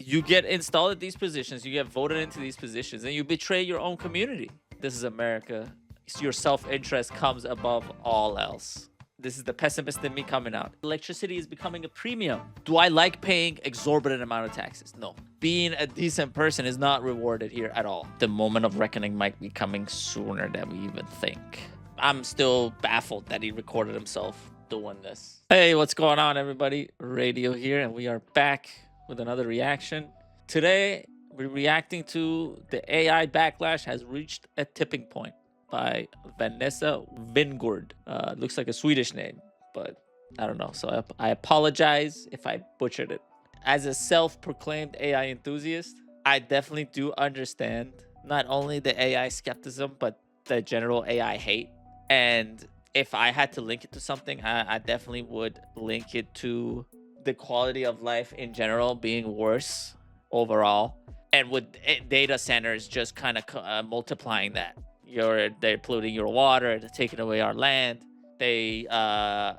You get installed at these positions, you get voted into these positions, and you betray your own community. This is America. Your self-interest comes above all else. This is the pessimist in me coming out. Electricity is becoming a premium. Do I like paying exorbitant amount of taxes? No. Being a decent person is not rewarded here at all. The moment of reckoning might be coming sooner than we even think. I'm still baffled that he recorded himself doing this. Hey, what's going on, everybody? Radio here, and we are back with another reaction. Today, we're reacting to the AI backlash has reached a tipping point by Vanessa Wingårdh. Looks like a Swedish name, but I don't know. So I apologize if I butchered it. As a self-proclaimed AI enthusiast, I definitely do understand not only the AI skepticism, but the general AI hate. And if I had to link it to something, I definitely would link it to the quality of life in general being worse overall. And with data centers just kind of multiplying that. They're polluting your water, they're taking away our land. They're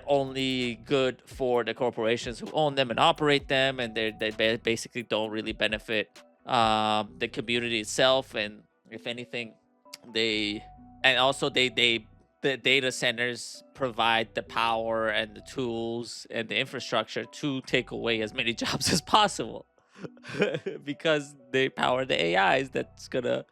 only good for the corporations who own them and operate them, and they basically don't really benefit the community itself. And if anything, the data centers provide the power and the tools and the infrastructure to take away as many jobs as possible because they power the AIs that's gonna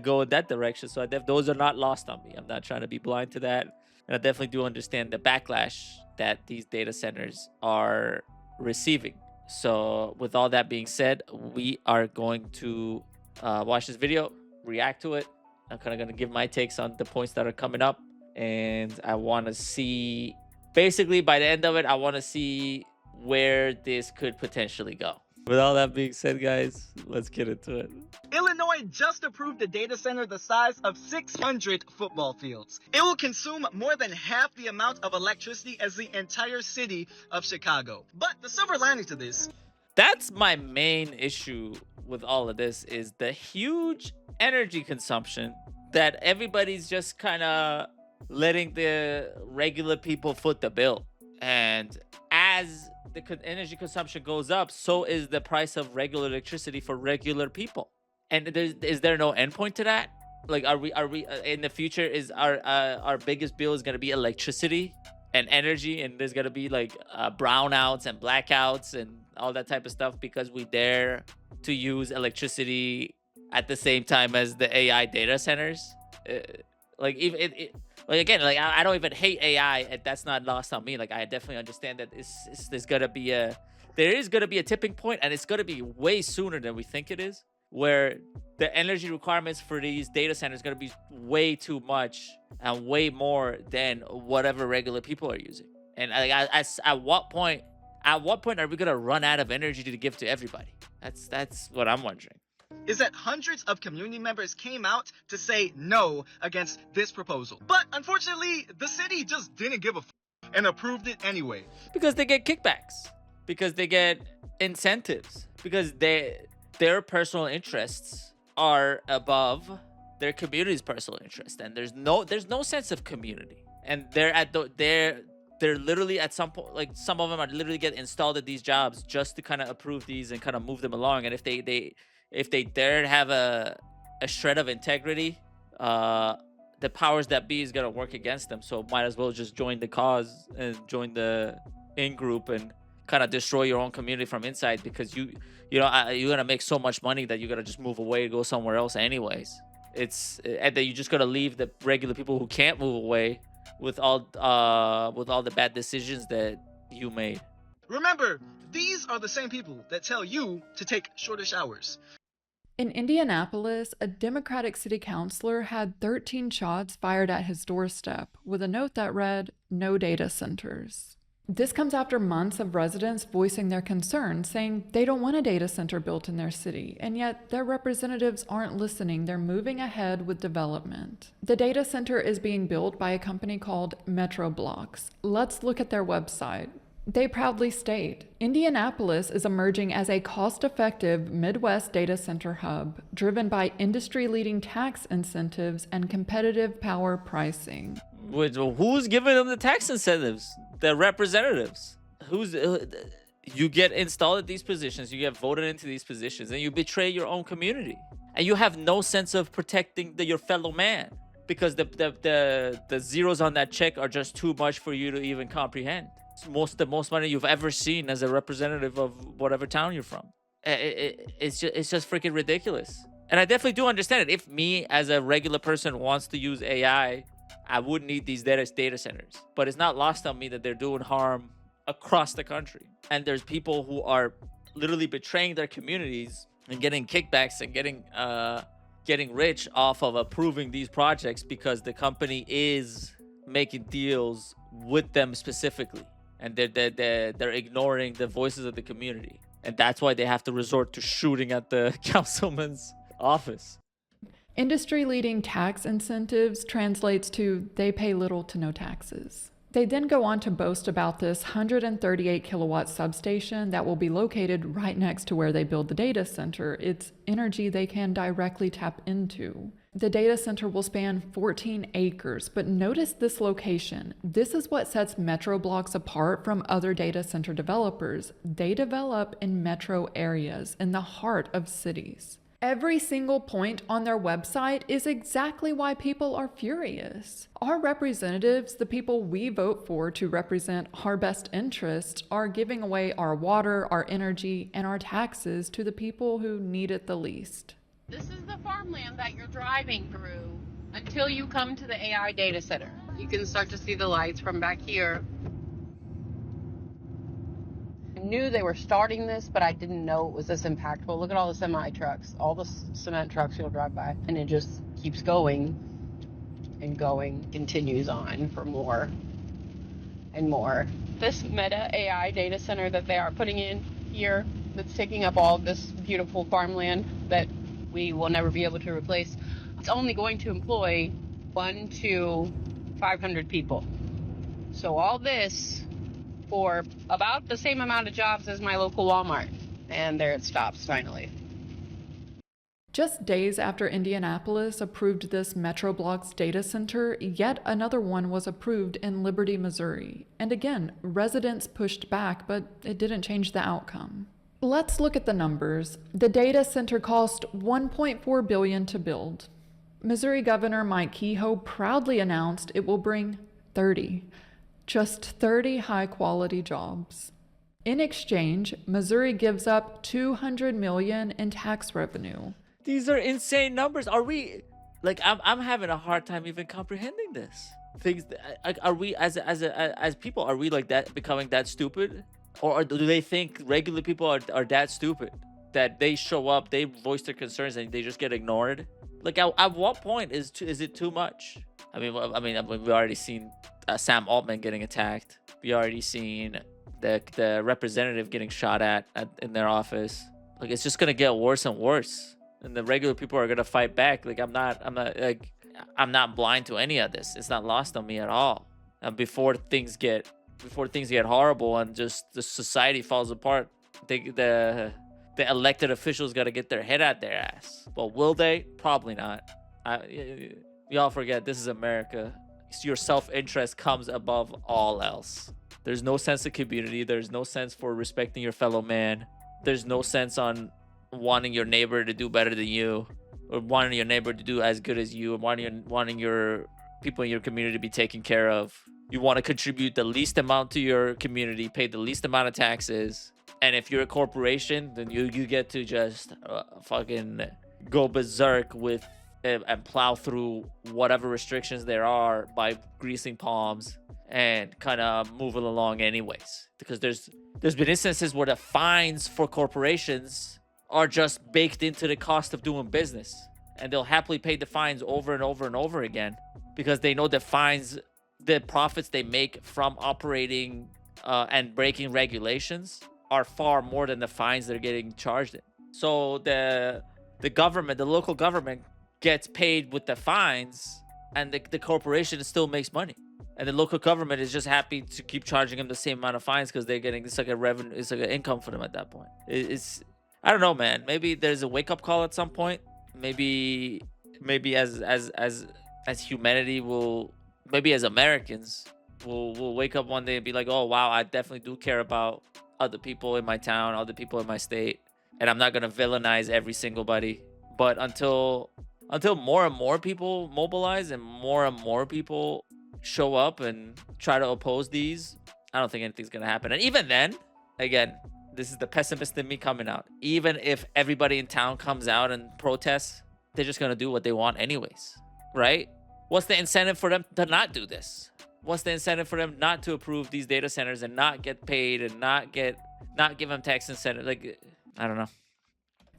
go in that direction. So those are not lost on me. I'm not trying to be blind to that, and I definitely do understand the backlash that these data centers are receiving. So with all that being said, we are going to watch this video, react to it. I'm kind of going to give my takes on the points that are coming up, and I want to see, basically by the end of it, I want to see where this could potentially go. With all that being said, guys, let's get into it. Illinois just approved a data center the size of 600 football fields. It will consume more than half the amount of electricity as the entire city of Chicago. But the silver lining to this... That's my main issue with all of this, is the huge energy consumption that everybody's just kind of letting the regular people foot the bill. And as the energy consumption goes up, so is the price of regular electricity for regular people. And is there no endpoint to that? Like, are we in the future, is our biggest bill is going to be electricity and energy, and there's going to be like brownouts and blackouts and all that type of stuff because we dare to use electricity at the same time as the AI data centers? Like, even I don't even hate AI, and that's not lost on me. Like, I definitely understand that there is gonna be a tipping point, and it's gonna be way sooner than we think it is, where the energy requirements for these data centers gonna be way too much and way more than whatever regular people are using. And at what point are we gonna run out of energy to give to everybody? That's what I'm wondering. Is that hundreds of community members came out to say no against this proposal. But unfortunately, the city just didn't give a and approved it anyway. Because they get kickbacks, because they get incentives, because their personal interests are above their community's personal interest, and there's no sense of community. And they're literally at some point, like, some of them are literally get installed at these jobs just to kind of approve these and kind of move them along. And if they dare to have a shred of integrity, the powers that be is going to work against them. So might as well just join the cause and join the in-group and kind of destroy your own community from inside, because you're going to make so much money that you're going to just move away, go somewhere else anyways. And then you just got to leave the regular people who can't move away with all the bad decisions that you made. Remember, these are the same people that tell you to take shorter showers. In Indianapolis, a Democratic city councilor had 13 shots fired at his doorstep with a note that read, "No data centers." This comes after months of residents voicing their concerns, saying they don't want a data center built in their city, and yet their representatives aren't listening. They're moving ahead with development. The data center is being built by a company called MetroBlocks. Let's look at their website. They proudly state, Indianapolis is emerging as a cost-effective Midwest data center hub, driven by industry-leading tax incentives and competitive power pricing. Who's giving them the tax incentives? The representatives. You get installed at these positions, you get voted into these positions, and you betray your own community. And you have no sense of protecting your fellow man, because the zeros on that check are just too much for you to even comprehend. It's the most money you've ever seen as a representative of whatever town you're from. It's just freaking ridiculous. And I definitely do understand it. If me as a regular person wants to use AI, I would need these data centers. But it's not lost on me that they're doing harm across the country. And there's people who are literally betraying their communities and getting kickbacks and getting rich off of approving these projects because the company is making deals with them specifically, and they're ignoring the voices of the community, and that's why they have to resort to shooting at the councilman's office. Industry-leading tax incentives translates to they pay little to no taxes. They then go on to boast about this 138 kilowatt substation that will be located right next to where they build the data center. It's energy they can directly tap into. The data center will span 14 acres, but notice this location. This is what sets MetroBlocks apart from other data center developers. They develop in metro areas, in the heart of cities. Every single point on their website is exactly why people are furious. Our representatives, the people we vote for to represent our best interests, are giving away our water, our energy, and our taxes to the people who need it the least. This is the farmland that you're driving through until you come to the AI data center. You can start to see the lights from back here. I knew they were starting this, but I didn't know it was this impactful. Look at all the semi trucks, all the cement trucks you'll drive by, and it just keeps going and going, continues on for more and more. This Meta AI data center that they are putting in here, that's taking up all of this beautiful farmland that we will never be able to replace, it's only going to employ 1 to 500 people. So all this for about the same amount of jobs as my local Walmart. And there it stops finally. Just days after Indianapolis approved this MetroBlocks data center, yet another one was approved in Liberty, Missouri. And again, residents pushed back, but it didn't change the outcome. Let's look at the numbers. The data center cost $1.4 billion to build. Missouri Governor Mike Kehoe proudly announced it will bring 30 high-quality jobs. In exchange, Missouri gives up $200 million in tax revenue. These are insane numbers. Are we like I'm having a hard time even comprehending this. Are we as people, are we like that, becoming that stupid? Or do they think regular people are that stupid that they show up, they voice their concerns, and they just get ignored? Like, at what point is it too much? I mean, we've already seen Sam Altman getting attacked. We already seen the representative getting shot at in their office. Like, it's just gonna get worse and worse, and the regular people are gonna fight back. Like, I'm not blind to any of this. It's not lost on me at all. And before things get horrible and just the society falls apart, the elected officials got to get their head out their ass. Well, will they? Probably not. We all forget this is America. Your self-interest comes above all else. There's no sense of community. There's no sense for respecting your fellow man. There's no sense on wanting your neighbor to do better than you, or wanting your neighbor to do as good as you, or wanting your people in your community to be taken care of. You want to contribute the least amount to your community, pay the least amount of taxes. And if you're a corporation, then you get to just fucking go berserk with and plow through whatever restrictions there are by greasing palms and kind of moving along anyways. Because there's been instances where the fines for corporations are just baked into the cost of doing business. And they'll happily pay the fines over and over and over again because they know the fines, the profits they make from operating and breaking regulations are far more than the fines they're getting charged in. So the government, the local government, gets paid with the fines, and the corporation still makes money. And the local government is just happy to keep charging them the same amount of fines because they're getting, it's like a revenue, it's like an income for them at that point. It's I don't know, man. Maybe there's a wake up call at some point. Maybe as humanity will, maybe as Americans, we'll wake up one day and be like, oh wow, I definitely do care about other people in my town, other people in my state, and I'm not gonna villainize every single buddy. But until more and more people mobilize and more people show up and try to oppose these, I don't think anything's gonna happen. And even then, again, this is the pessimist in me coming out. Even if everybody in town comes out and protests, they're just gonna do what they want anyways, right? What's the incentive for them to not do this? What's the incentive for them not to approve these data centers and not get paid and not give them tax incentive? Like, I don't know.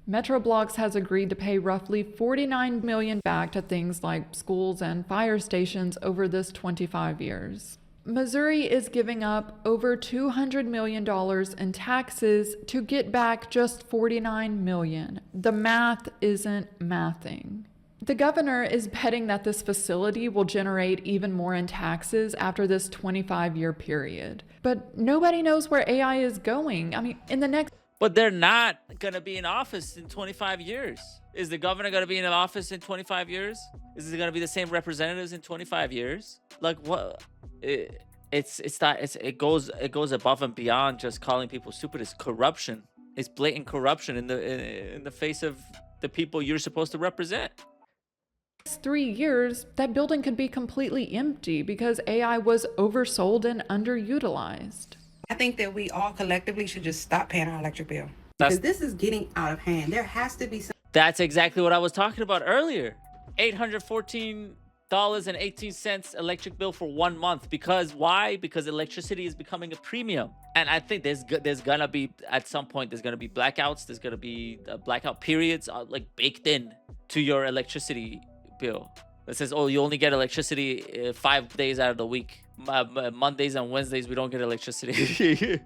MetroBlocks has agreed to pay roughly $49 million back to things like schools and fire stations over this 25 years. Missouri is giving up over $200 million in taxes to get back just $49 million. The math isn't mathing. The governor is betting that this facility will generate even more in taxes after this 25-year period. But nobody knows where AI is going. I mean, in the next... But they're not going to be in office in 25 years. Is the governor going to be in office in 25 years? Is it going to be the same representatives in 25 years? Like, what? It goes above and beyond just calling people stupid. It's corruption. It's blatant corruption in the face of the people you're supposed to represent. 3 years, that building could be completely empty because AI was oversold and underutilized. I think that we all collectively should just stop paying our electric bill. Because this is getting out of hand. There has to be some... That's exactly what I was talking about earlier. $814.18 electric bill for 1 month. Because why? Because electricity is becoming a premium. And I think there's gonna be, at some point, there's gonna be blackouts. There's gonna be blackout periods like baked in to your electricity bill. It says, oh, you only get electricity 5 days out of the week. Mondays and Wednesdays, we don't get electricity.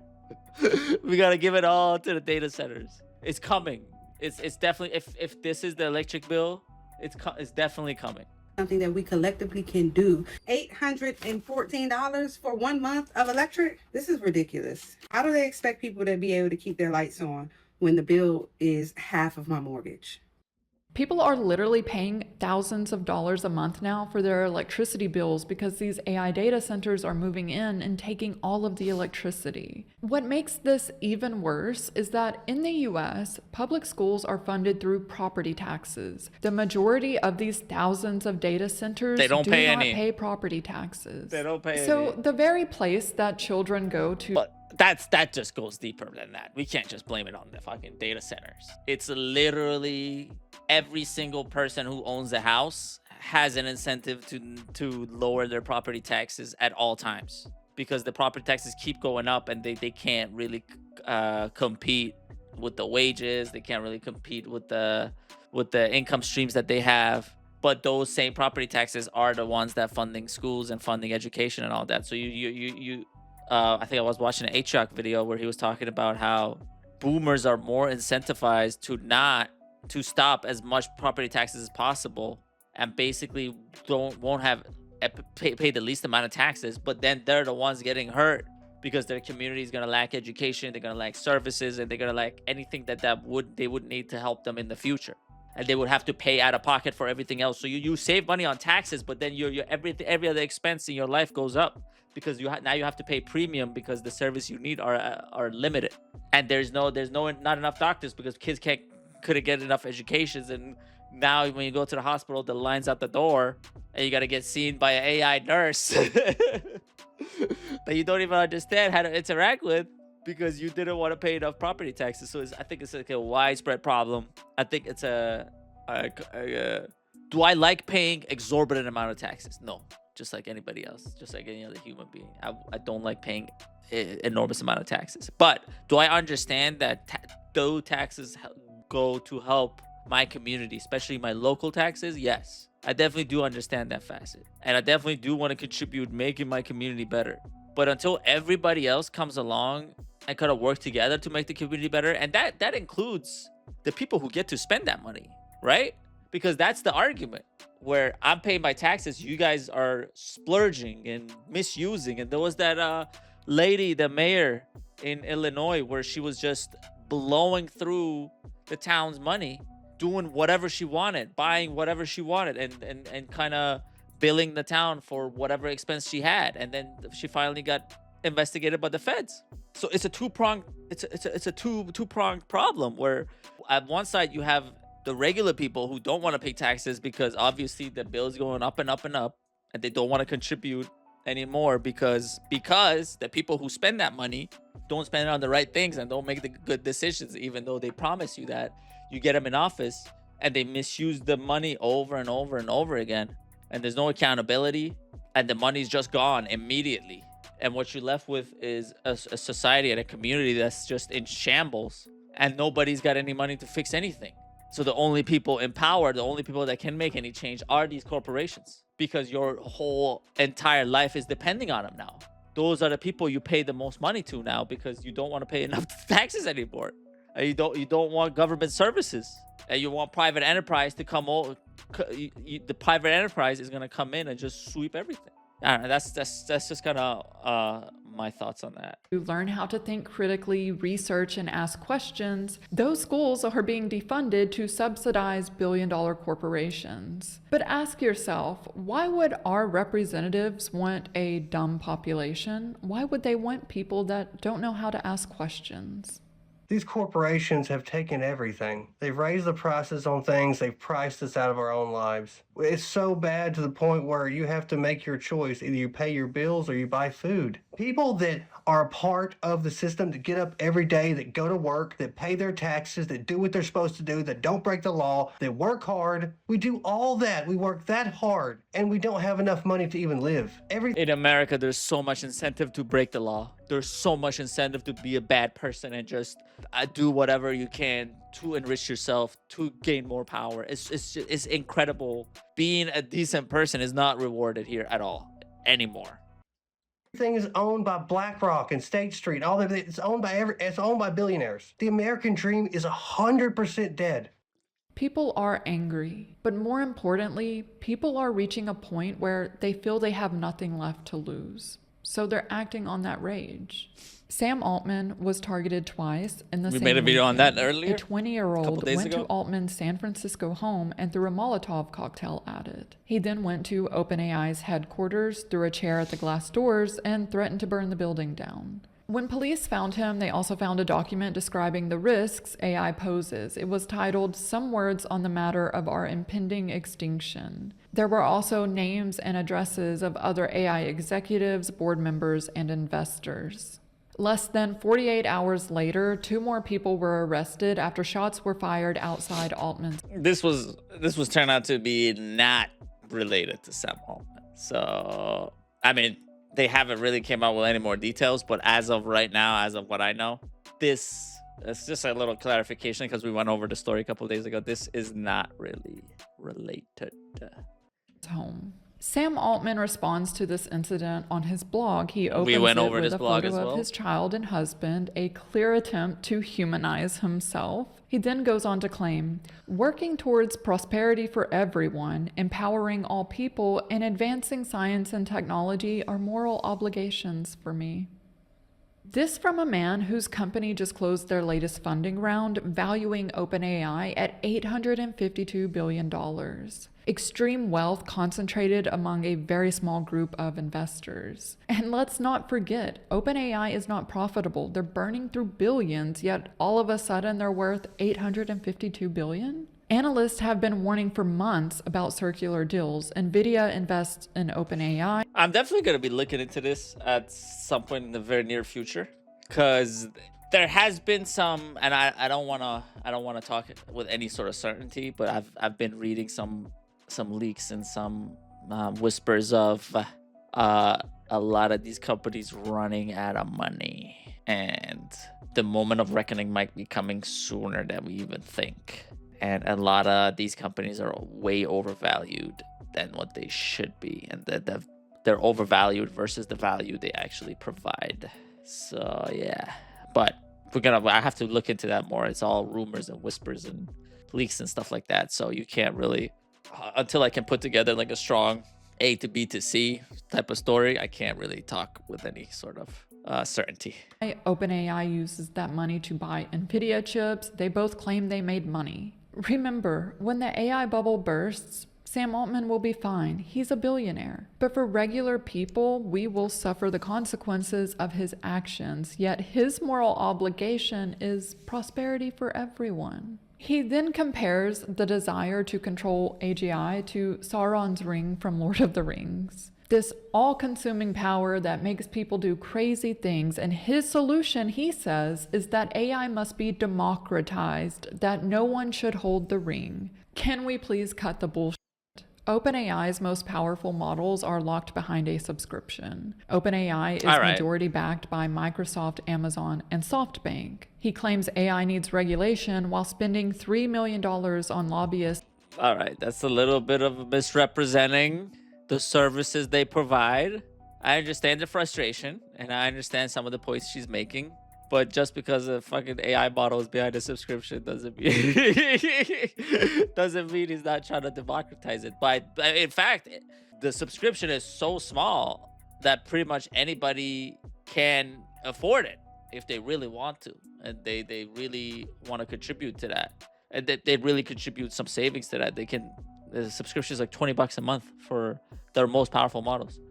We gotta give it all to the data centers. It's coming. It's definitely, if this is the electric bill, it's definitely coming. Something that we collectively can do. $814 for 1 month of electric? This is ridiculous. How do they expect people to be able to keep their lights on when the bill is half of my mortgage? People are literally paying thousands of dollars a month now for their electricity bills because these AI data centers are moving in and taking all of the electricity. What makes this even worse is that in the US, public schools are funded through property taxes. The majority of these thousands of data centers do not pay property taxes. They don't pay any. So the very place that children go to... But that just goes deeper than that. We can't just blame it on the fucking data centers. It's literally every single person who owns a house has an incentive to lower their property taxes at all times, because the property taxes keep going up and they can't really compete with the wages. They can't really compete with the income streams that they have. But those same property taxes are the ones that funding schools and funding education and all that. So I think I was watching an HROC video where he was talking about how boomers are more incentivized to stop as much property taxes as possible, and basically won't have pay the least amount of taxes. But then they're the ones getting hurt because their community is gonna lack education, they're gonna lack services, and they're gonna lack anything they would need to help them in the future. And they would have to pay out of pocket for everything else. So you save money on taxes, but then your every other expense in your life goes up because now you have to pay premium because the service you need are limited. And there's not enough doctors because kids couldn't get enough educations. And now when you go to the hospital, the line's out the door and you got to get seen by an AI nurse that you don't even understand how to interact with, because you didn't want to pay enough property taxes. So I think it's like a widespread problem. I think it's do I like paying exorbitant amount of taxes? No, just like anybody else, just like any other human being. I don't like paying enormous amount of taxes. But do I understand that those taxes go to help my community, especially my local taxes? Yes, I definitely do understand that facet. And I definitely do want to contribute making my community better. But until everybody else comes along and kind of work together to make the community better, and that includes the people who get to spend that money, right? Because that's the argument, where I'm paying my taxes, you guys are splurging and misusing. And there was that lady, the mayor in Illinois, where she was just blowing through the town's money, doing whatever she wanted, buying whatever she wanted, and kind of billing the town for whatever expense she had. And then she finally got investigated by the feds. So it's a two-pronged two-pronged problem, where at one side you have the regular people who don't want to pay taxes because obviously the bill's going up and up and up, and they don't want to contribute anymore because the people who spend that money don't spend it on the right things and don't make the good decisions, even though they promise you that. You get them in office and they misuse the money over and over and over again, and there's no accountability, and the money's just gone immediately. And what you're left with is a society and a community that's just in shambles, and nobody's got any money to fix anything. So the only people in power, the only people that can make any change are these corporations, because your whole entire life is depending on them now. Those are the people you pay the most money to now, because you don't want to pay enough taxes anymore. And you don't want government services, and you want private enterprise to come over. The private enterprise is going to come in and just sweep everything. I don't know, that's just kind of my thoughts on that. To learn how to think critically, research, and ask questions, those schools are being defunded to subsidize billion-dollar corporations. But ask yourself, why would our representatives want a dumb population? Why would they want people that don't know how to ask questions? These corporations have taken everything. They've raised the prices on things. They've priced us out of our own lives. It's so bad to the point where you have to make your choice. Either you pay your bills or you buy food. People that are a part of the system, that get up every day, that go to work, that pay their taxes, that do what they're supposed to do, that don't break the law, that work hard. We do all that. We work that hard, and we don't have enough money to even live. In America, there's so much incentive to break the law. There's so much incentive to be a bad person and just do whatever you can to enrich yourself, to gain more power. It's incredible. Being a decent person is not rewarded here at all anymore. Everything is owned by BlackRock and State Street and all that. It's owned by billionaires. The American dream is 100% dead. People are angry, but more importantly, people are reaching a point where they feel they have nothing left to lose. So they're acting on that rage. Sam Altman was targeted twice in the same We made a video on that weekend. earlier. A 20-year-old went ago. to Altman's San Francisco home and threw a Molotov cocktail at it. He then went to OpenAI's headquarters, threw a chair at the glass doors, and threatened to burn the building down. When police found him, they also found a document describing the risks AI poses. It was titled "Some Words on the Matter of Our Impending Extinction." There were also names and addresses of other AI executives, board members, and investors. Less than 48 hours later, 2 more people were arrested after shots were fired outside Altman's. This was turned out to be not related to Sam Altman. So, I mean, they haven't really came out with any more details, but as of right now, as of what I know, it's just a little clarification because we went over the story a couple of days ago. This is not really related. Home. Sam Altman responds to this incident on his blog. He opens went it over with this a blog photo as well. of his child and husband, a clear attempt to humanize himself. He then goes on to claim, "Working towards prosperity for everyone, empowering all people, and advancing science and technology are moral obligations for me." This from a man whose company just closed their latest funding round, valuing OpenAI at $852 billion. Extreme wealth concentrated among a very small group of investors. And let's not forget, OpenAI is not profitable. They're burning through billions, yet all of a sudden they're worth $852 billion? Analysts have been warning for months about circular deals. NVIDIA invests in OpenAI. I'm definitely going to be looking into this at some point in the very near future, because there has been some, and I don't want to talk with any sort of certainty, but I've been reading some leaks and some whispers of a lot of these companies running out of money, and the moment of reckoning might be coming sooner than we even think. And a lot of these companies are way overvalued than what they should be, and they're overvalued versus the value they actually provide. So yeah, but I have to look into that more. It's all rumors and whispers and leaks and stuff like that. So you can't really, until I can put together like a strong A to B to C type of story, I can't really talk with any sort of certainty. OpenAI uses that money to buy NVIDIA chips. They both claim they made money. Remember, when the AI bubble bursts, Sam Altman will be fine. He's a billionaire. But for regular people, we will suffer the consequences of his actions, yet his moral obligation is prosperity for everyone. He then compares the desire to control AGI to Sauron's ring from Lord of the Rings. This all-consuming power that makes people do crazy things, and his solution, he says, is that AI must be democratized, that no one should hold the ring. Can we please cut the bullshit? OpenAI's most powerful models are locked behind a subscription. OpenAI is majority backed by Microsoft, Amazon, and SoftBank. He claims AI needs regulation while spending $3 million on lobbyists. All right, that's a little bit of misrepresenting the services they provide. I understand the frustration, and I understand some of the points she's making, but just because a fucking AI model is behind a subscription doesn't mean he's not trying to democratize it. But in fact, the subscription is so small that pretty much anybody can afford it if they really want to, and they really want to contribute to that, and they really contribute some savings to that. The subscription is like $20 a month for their most powerful models.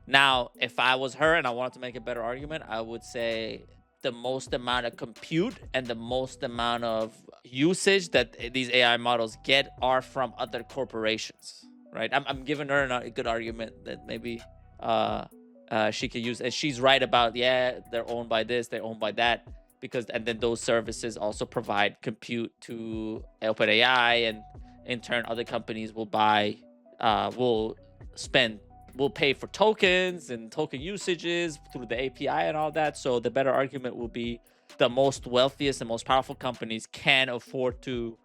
Now, if I was her and I wanted to make a better argument, I would say the most amount of compute and the most amount of usage that these AI models get are from other corporations, right? I'm giving her a good argument that maybe she could use. And she's right about, yeah, they're owned by this, they're owned by that, and then those services also provide compute to OpenAI, and in turn, other companies will pay for tokens and token usages through the API and all that. So the better argument will be the most wealthiest and most powerful companies can afford to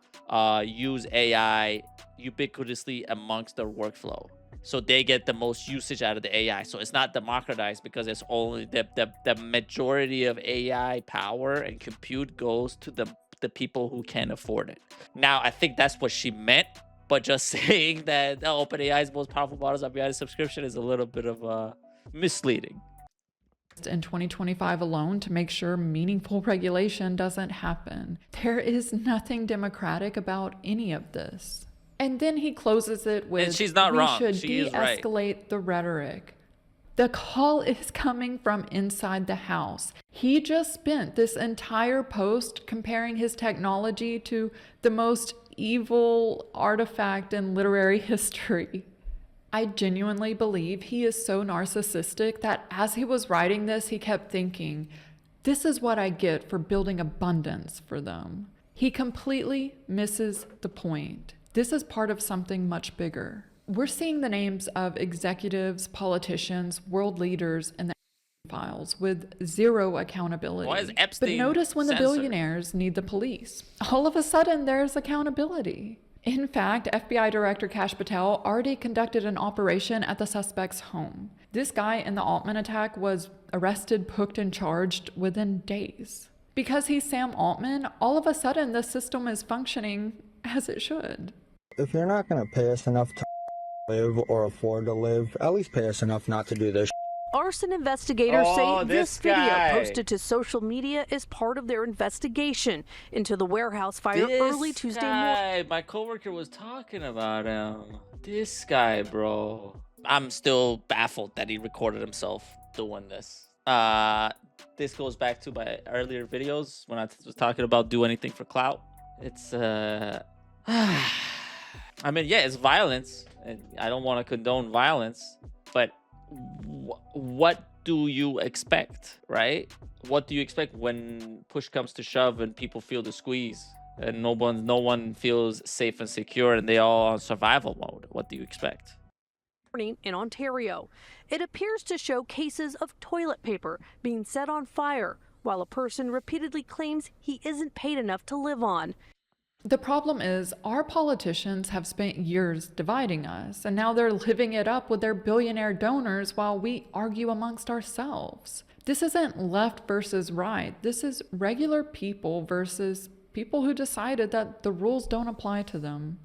use AI ubiquitously amongst their workflow. So they get the most usage out of the AI. So it's not democratized because it's only the majority of AI power and compute goes to the people who can afford it. Now, I think that's what she meant, but just saying that OpenAI's most powerful models are behind a subscription is a little bit of misleading. In 2025 alone to make sure meaningful regulation doesn't happen. There is nothing democratic about any of this. And then he closes it with, and she's not wrong. We should she de-escalate the rhetoric. The call is coming from inside the house. He just spent this entire post comparing his technology to the most evil artifact in literary history. I genuinely believe he is so narcissistic that as he was writing this, he kept thinking, this is what I get for building abundance for them. He completely misses the point. This is part of something much bigger. We're seeing the names of executives, politicians, world leaders in the files with zero accountability. Why is Epstein But notice when censored? The billionaires need the police. All of a sudden, there's accountability. In fact, FBI Director Kash Patel already conducted an operation at the suspect's home. This guy in the Altman attack was arrested, booked, and charged within days. Because he's Sam Altman, all of a sudden the system is functioning as it should. If you're not going to pay us enough to live or afford to live, at least pay us enough not to do this. Arson investigators say this video guy. posted to social media is part of their investigation into the warehouse fire early Tuesday morning. My coworker was talking about him. This guy, bro. I'm still baffled that he recorded himself doing this. This goes back to my earlier videos when I was talking about do anything for clout. It's I mean, yeah, it's violence, and I don't want to condone violence, but what do you expect, right? What do you expect when push comes to shove and people feel the squeeze and no one feels safe and secure and they all on survival mode? What do you expect? In Ontario, it appears to show cases of toilet paper being set on fire while a person repeatedly claims he isn't paid enough to live on. The problem is our politicians have spent years dividing us, and now they're living it up with their billionaire donors while we argue amongst ourselves. This isn't left versus right. This is regular people versus people who decided that the rules don't apply to them.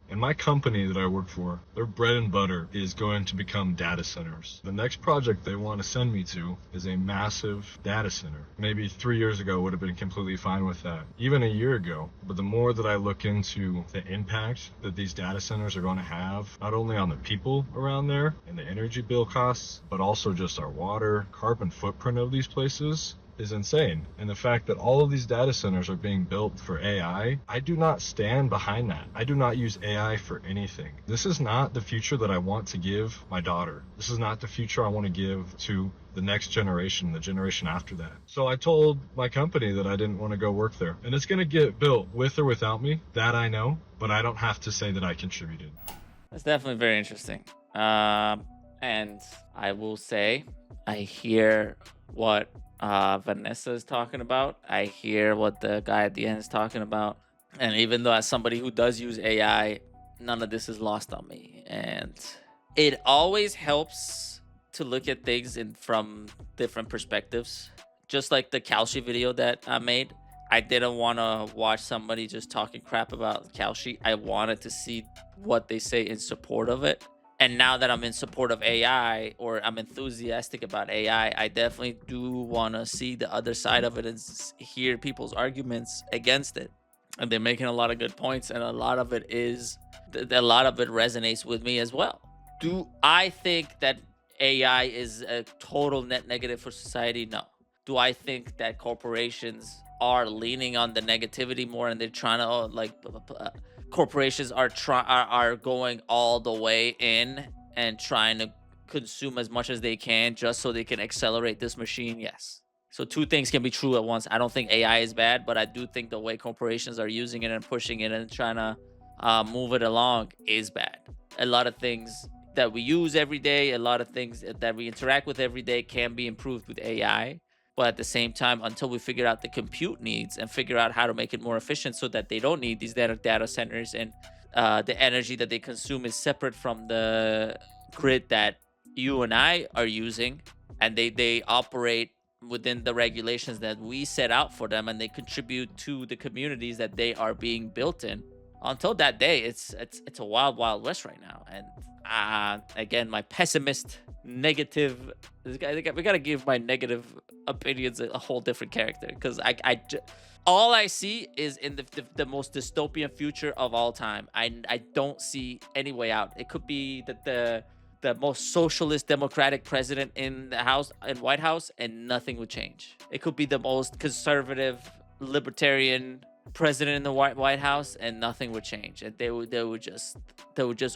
And my company that I work for, their bread and butter is going to become data centers. The next project they want to send me to is a massive data center. Maybe 3 years ago would have been completely fine with that, even a year ago. But the more that I look into the impact that these data centers are going to have, not only on the people around there and the energy bill costs, but also just our water, carbon footprint of these places, is insane. And the fact that all of these data centers are being built for AI, I do not stand behind that. I do not use AI for anything. This is not the future that I want to give my daughter. This is not the future I want to give to the next generation, the generation after that. So I told my company that I didn't want to go work there. And it's going to get built with or without me, that I know, but I don't have to say that I contributed. That's definitely very interesting. And I will say, I hear what Vanessa is talking about. I hear what the guy at the end is talking about. And even though as somebody who does use AI, none of this is lost on me. And it always helps to look at things from different perspectives. Just like the Kalshi video that I made. I didn't want to watch somebody just talking crap about Kalshi. I wanted to see what they say in support of it. And now that I'm in support of AI, or I'm enthusiastic about AI, I definitely do want to see the other side of it and hear people's arguments against it. And they're making a lot of good points, and a lot of it resonates with me as well. Do I think that AI is a total net negative for society? No. Do I think that corporations are leaning on the negativity more, and they're trying to corporations are going all the way in and trying to consume as much as they can just so they can accelerate this machine? Yes. So two things can be true at once. I don't think AI is bad, but I do think the way corporations are using it and pushing it and trying to move it along is bad. A lot of things that we use every day, a lot of things that we interact with every day can be improved with AI. But at the same time, until we figure out the compute needs and figure out how to make it more efficient so that they don't need these data centers, and the energy that they consume is separate from the grid that you and I are using, and they operate within the regulations that we set out for them, and they contribute to the communities that they are being built in. Until that day, it's a wild west right now. And again, my negative, we gotta give my negative opinions a whole different character, because all I see is in the most dystopian future of all time. I don't see any way out. It could be that the most socialist democratic president in White House, and nothing would change. It could be the most conservative libertarian president in the White House, and nothing would change. And they would just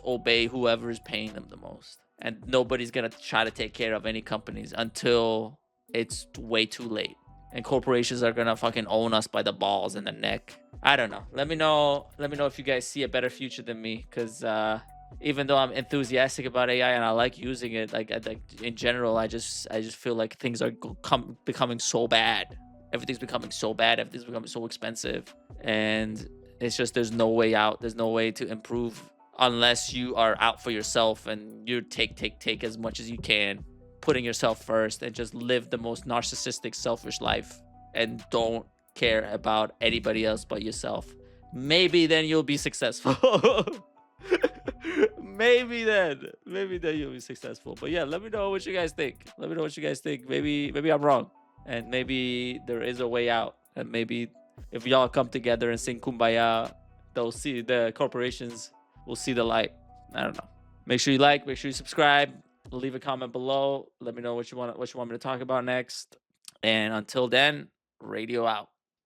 obey whoever is paying them the most. And nobody's gonna try to take care of any companies until it's way too late. And corporations are gonna fucking own us by the balls and the neck. I don't know. Let me know if you guys see a better future than me, because even though I'm enthusiastic about AI and I like using it, like in general, I just feel like things are becoming so bad. Everything's becoming so bad. Everything's becoming so expensive, and it's just there's no way out. There's no way to improve unless you are out for yourself and you take as much as you can, putting yourself first, and just live the most narcissistic, selfish life and don't care about anybody else but yourself. Maybe then you'll be successful. Maybe then you'll be successful. But yeah, let me know what you guys think. Maybe I'm wrong, and maybe there is a way out, and maybe if y'all come together and sing Kumbaya, the corporations will see the light. I don't know. Make sure you like, make sure you subscribe, leave a comment below. Let me know what you want me to talk about next. And until then, radio out.